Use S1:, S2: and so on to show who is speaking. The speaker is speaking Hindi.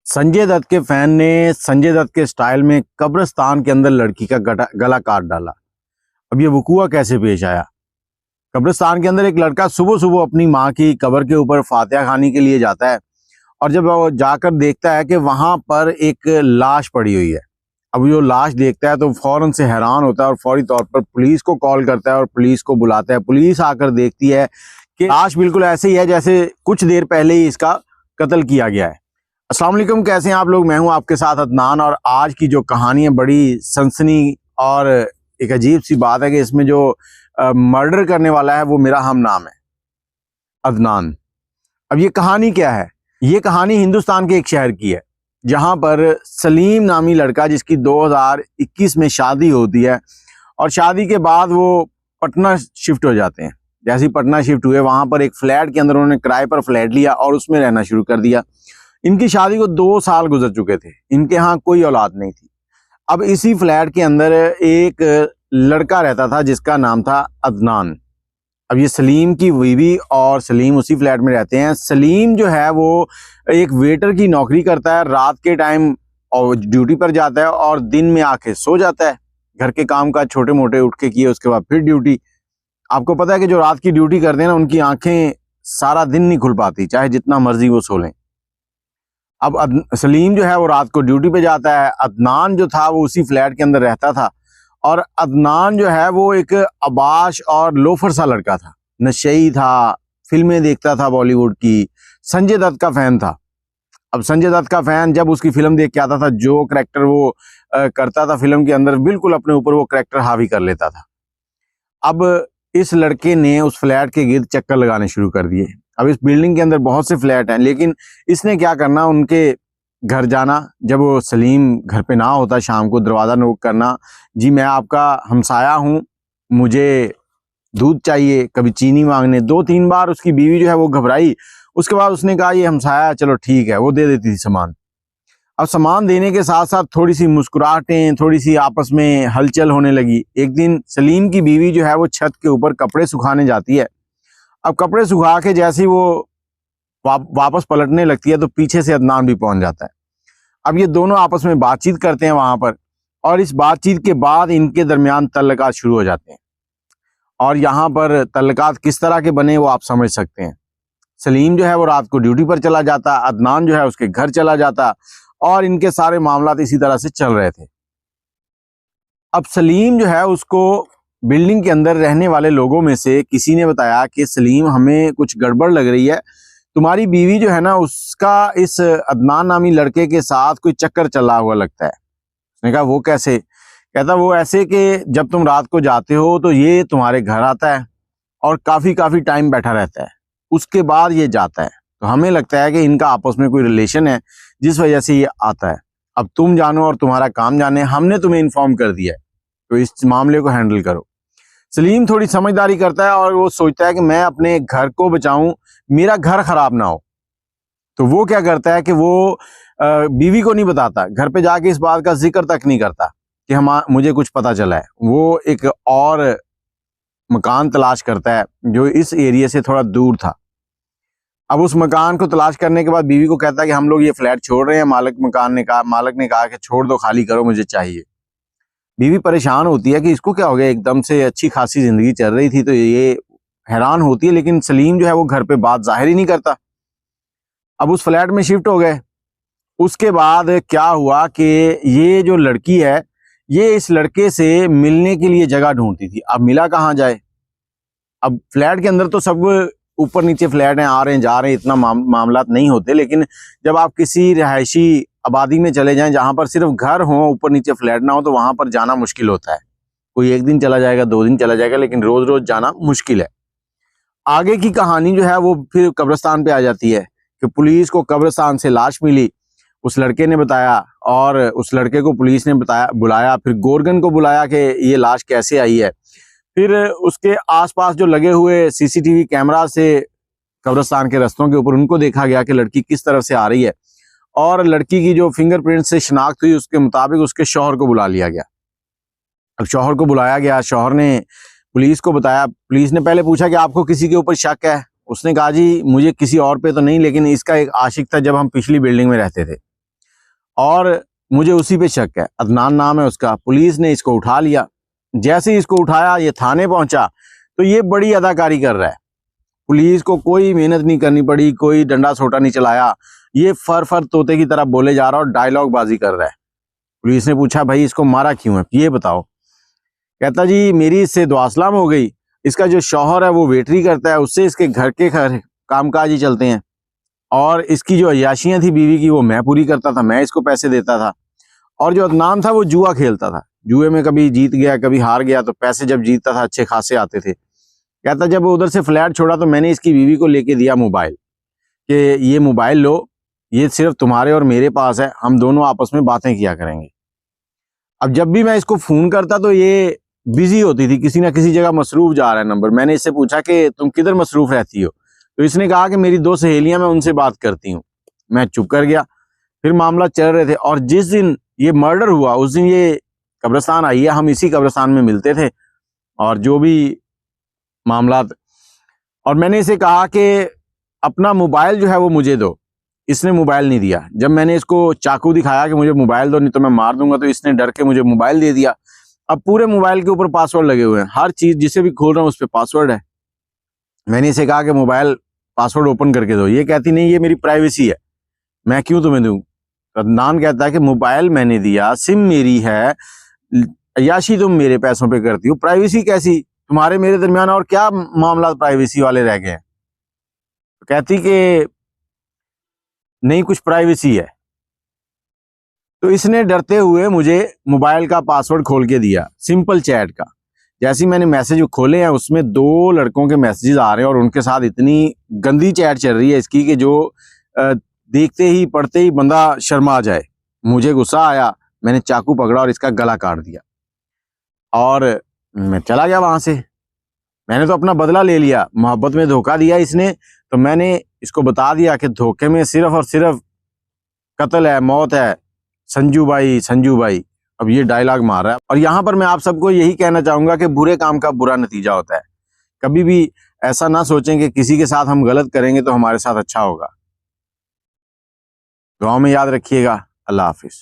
S1: संजय दत्त के फैन ने संजय दत्त के स्टाइल में कब्रिस्तान के अंदर लड़की का गला काट डाला। अब ये वकूआ कैसे पेश आया? कब्रिस्तान के अंदर एक लड़का सुबह सुबह अपनी माँ की कब्र के ऊपर फातिहा खानी के लिए जाता है और जब वो जाकर देखता है कि वहां पर एक लाश पड़ी हुई है। अब जो लाश देखता है तो फौरन से हैरान होता है और फौरी तौर पर पुलिस को कॉल करता है और पुलिस को बुलाता है। पुलिस आकर देखती है कि लाश बिल्कुल ऐसे ही है जैसे कुछ देर पहले ही इसका कत्ल किया गया है। अस्सलाम वालेकुम, कैसे हैं आप लोग? मैं हूं आपके साथ अदनान और आज की जो कहानी है बड़ी सनसनी और एक अजीब सी बात है कि इसमें जो मर्डर करने वाला है वो मेरा हम नाम है, अदनान। अब ये कहानी क्या है? ये कहानी हिंदुस्तान के एक शहर की है जहां पर सलीम नामी लड़का, जिसकी 2021 में शादी होती है और शादी के बाद वो पटना शिफ्ट हो जाते हैं। जैसे ही पटना शिफ्ट हुए वहां पर एक फ्लैट के अंदर उन्होंने किराए पर फ्लैट लिया और उसमें रहना शुरू कर दिया। इनकी शादी को 2 साल गुजर चुके थे, इनके यहाँ कोई औलाद नहीं थी। अब इसी फ्लैट के अंदर एक लड़का रहता था जिसका नाम था अदनान। अब ये सलीम की बीवी और सलीम उसी फ्लैट में रहते हैं। सलीम जो है वो एक वेटर की नौकरी करता है, रात के टाइम और ड्यूटी पर जाता है और दिन में आके सो जाता है। घर के काम काज छोटे मोटे उठ के किए, उसके बाद फिर ड्यूटी। आपको पता है कि जो रात की ड्यूटी करते हैं ना, उनकी आंखें सारा दिन नहीं खुल पाती, चाहे जितना मर्जी वो सो लें। अब सलीम जो है वो रात को ड्यूटी पे जाता है। अदनान जो था वो उसी फ्लैट के अंदर रहता था और अदनान जो है वो एक अबाश और लोफर सा लड़का था, नशई था, फिल्में देखता था बॉलीवुड की, संजय दत्त का फैन था। अब संजय दत्त का फैन जब उसकी फिल्म देख के आता था, जो करैक्टर वो करता था फिल्म के अंदर, बिल्कुल अपने ऊपर वो करैक्टर हावी कर लेता था। अब इस लड़के ने उस फ्लैट के गिर्द चक्कर लगाने शुरू कर दिए। अब इस बिल्डिंग के अंदर बहुत से फ्लैट हैं, लेकिन इसने क्या करना, उनके घर जाना। जब वो सलीम घर पे ना होता, शाम को दरवाज़ा नोक करना, जी मैं आपका हमसाया हूँ, मुझे दूध चाहिए, कभी चीनी मांगने। 2-3 बार उसकी बीवी जो है वो घबराई। उसके बाद उसने कहा ये हमसाया, चलो ठीक है, वो दे देती थी सामान। अब सामान देने के साथ साथ थोड़ी सी मुस्कुराहटें, थोड़ी सी आपस में हलचल होने लगी। एक दिन सलीम की बीवी जो है वो छत के ऊपर कपड़े सुखाने जाती है। अब कपड़े सुखा के जैसे ही वो वापस पलटने लगती है तो पीछे से अदनान भी पहुंच जाता है। अब ये दोनों आपस में बातचीत करते हैं वहां पर और इस बातचीत के बाद इनके दरमियान तल्लुकात शुरू हो जाते हैं। और यहाँ पर तल्लुकात किस तरह के बने वो आप समझ सकते हैं। सलीम जो है वो रात को ड्यूटी पर चला जाता, अदनान जो है उसके घर चला जाता और इनके सारे मामलात इसी तरह से चल रहे थे। अब सलीम जो है उसको बिल्डिंग के अंदर रहने वाले लोगों में से किसी ने बताया कि सलीम, हमें कुछ गड़बड़ लग रही है, तुम्हारी बीवी जो है ना उसका इस अदनान नामी लड़के के साथ कोई चक्कर चला हुआ लगता है। उसने कहा वो कैसे? कहता वो ऐसे कि जब तुम रात को जाते हो तो ये तुम्हारे घर आता है और काफी टाइम बैठा रहता है, उसके बाद ये जाता है। तो हमें लगता है कि इनका आपस में कोई रिलेशन है जिस वजह से ये आता है। अब तुम जानो और तुम्हारा काम जाने, हमने तुम्हें इन्फॉर्म कर दिया है, तो इस मामले को हैंडल करो। सलीम थोड़ी समझदारी करता है और वो सोचता है कि मैं अपने घर को बचाऊं, मेरा घर खराब ना हो। तो वो क्या करता है कि वो बीवी को नहीं बताता, घर पे जाके इस बात का जिक्र तक नहीं करता कि मुझे कुछ पता चला है। वो एक और मकान तलाश करता है जो इस एरिया से थोड़ा दूर था। अब उस मकान को तलाश करने के बाद बीवी को कहता है कि हम लोग ये फ्लैट छोड़ रहे हैं। मालिक ने कहा कि छोड़ दो, खाली करो, मुझे चाहिए। बीवी परेशान होती है कि इसको क्या हो गया, एकदम से अच्छी खासी जिंदगी चल रही थी, तो ये हैरान होती है। लेकिन सलीम जो है वो घर पे बात जाहिर ही नहीं करता। अब उस फ्लैट में शिफ्ट हो गए। उसके बाद क्या हुआ कि ये जो लड़की है ये इस लड़के से मिलने के लिए जगह ढूंढती थी। अब मिला कहाँ जाए? अब फ्लैट के अंदर तो सब ऊपर नीचे फ्लैट हैं, आ रहे हैं जा रहे हैं, इतना मामलात नहीं होते। लेकिन जब आप किसी रिहायशी आबादी में चले जाएं जहां पर सिर्फ घर हो, ऊपर नीचे फ्लैट ना हो, तो वहां पर जाना मुश्किल होता है। कोई 1 दिन चला जाएगा, 2 दिन चला जाएगा, लेकिन रोज रोज जाना मुश्किल है। आगे की कहानी जो है वो फिर कब्रिस्तान पे आ जाती है कि पुलिस को कब्रिस्तान से लाश मिली, उस लड़के ने बताया और उस लड़के को पुलिस ने बुलाया, फिर गोरगन को बुलाया कि ये लाश कैसे आई है। फिर उसके आसपास जो लगे हुए सीसीटीवी कैमरा से कब्रिस्तान के रास्तों के ऊपर उनको देखा गया कि लड़की किस तरफ से आ रही है और लड़की की जो फिंगरप्रिंट से शिनाख्त हुई उसके मुताबिक उसके शौहर को बुला लिया गया। अब शौहर को बुलाया गया, शौहर ने पुलिस को बताया। पुलिस ने पहले पूछा कि आपको किसी के ऊपर शक है? उसने कहा जी मुझे किसी और पे तो नहीं, लेकिन इसका एक आशिक था जब हम पिछली बिल्डिंग में रहते थे। और मुझे उसी पे शक है, अदनान नाम है उसका। पुलिस ने इसको उठा लिया। जैसे ही इसको उठाया, ये थाने पहुंचा तो ये बड़ी अदाकारी कर रहा है। पुलिस को कोई मेहनत नहीं करनी पड़ी, कोई डंडा सोटा नहीं चलाया, ये फर फर तोते की तरह बोले जा रहा और डायलॉग बाजी कर रहा है। पुलिस ने पूछा, भाई इसको मारा क्यों है, ये बताओ। कहता, जी मेरी इससे दुआसलाम हो गई। इसका जो शौहर है वो वेटरी करता है, उससे इसके घर के कामकाज ही चलते हैं, और इसकी जो अय्याशियां थी बीवी की वो मैं पूरी करता था, मैं इसको पैसे देता था। और जो अदनान था वो जुआ खेलता था, जुए में कभी जीत गया कभी हार गया, तो पैसे जब जीतता था अच्छे खासे आते थे। कहता, जब उधर से फ्लैट छोड़ा तो मैंने इसकी बीवी को लेके दिया मोबाइल, कि ये मोबाइल लो, ये सिर्फ तुम्हारे और मेरे पास है, हम दोनों आपस में बातें किया करेंगे। अब जब भी मैं इसको फोन करता तो ये बिजी होती थी, किसी ना किसी जगह मसरूफ जा रहा है नंबर। मैंने इससे पूछा कि तुम किधर मसरूफ रहती हो, तो इसने कहा कि मेरी 2 सहेलियां, मैं उनसे बात करती हूँ। मैं चुप कर गया। फिर मामला चल रहे थे, और जिस दिन ये मर्डर हुआ उस दिन ये कब्रिस्तान आई है, हम इसी कब्रिस्तान में मिलते थे, और जो भी मामला। और मैंने इसे कहा कि अपना मोबाइल जो है वो मुझे दो। इसने मोबाइल नहीं दिया। जब मैंने इसको चाकू दिखाया कि मुझे मोबाइल दो नहीं तो मैं मार दूंगा, तो इसने डर के मुझे मोबाइल दे दिया। अब पूरे मोबाइल के ऊपर पासवर्ड लगे हुए हैं, हर चीज जिसे भी खोल रहा हूँ उस पर पासवर्ड है। मैंने इसे कहा कि मोबाइल पासवर्ड ओपन करके दो, ये कहती नहीं, ये मेरी प्राइवेसी है, मैं क्यों तुम्हें दूं। अदनान कहता है कि मोबाइल मैंने दिया, सिम मेरी है, अय्याशी तुम मेरे पैसों पे करती हो, प्राइवेसी कैसी तुम्हारे मेरे दरमियान, और क्या मामला प्राइवेसी वाले रह गए हैं। तो कहती कि नहीं, कुछ प्राइवेसी है। तो इसने डरते हुए मुझे मोबाइल का पासवर्ड खोल के दिया, सिंपल चैट का। जैसे ही मैंने मैसेज खोले हैं उसमें 2 लड़कों के मैसेजेस आ रहे हैं, और उनके साथ इतनी गंदी चैट चल रही है इसकी कि जो देखते ही पढ़ते ही बंदा शर्मा जाए। मुझे गुस्सा आया, मैंने चाकू पकड़ा और इसका गला काट दिया, और मैं चला गया वहां से। मैंने तो अपना बदला ले लिया, मोहब्बत में धोखा दिया इसने, तो मैंने इसको बता दिया कि धोखे में सिर्फ और सिर्फ कत्ल है, मौत है, संजू भाई संजू भाई। अब ये डायलॉग मार रहा है। और यहाँ पर मैं आप सबको यही कहना चाहूंगा कि बुरे काम का बुरा नतीजा होता है। कभी भी ऐसा ना सोचें कि किसी के साथ हम गलत करेंगे तो हमारे साथ अच्छा होगा। दुआ में याद रखिएगा। अल्लाह हाफिज।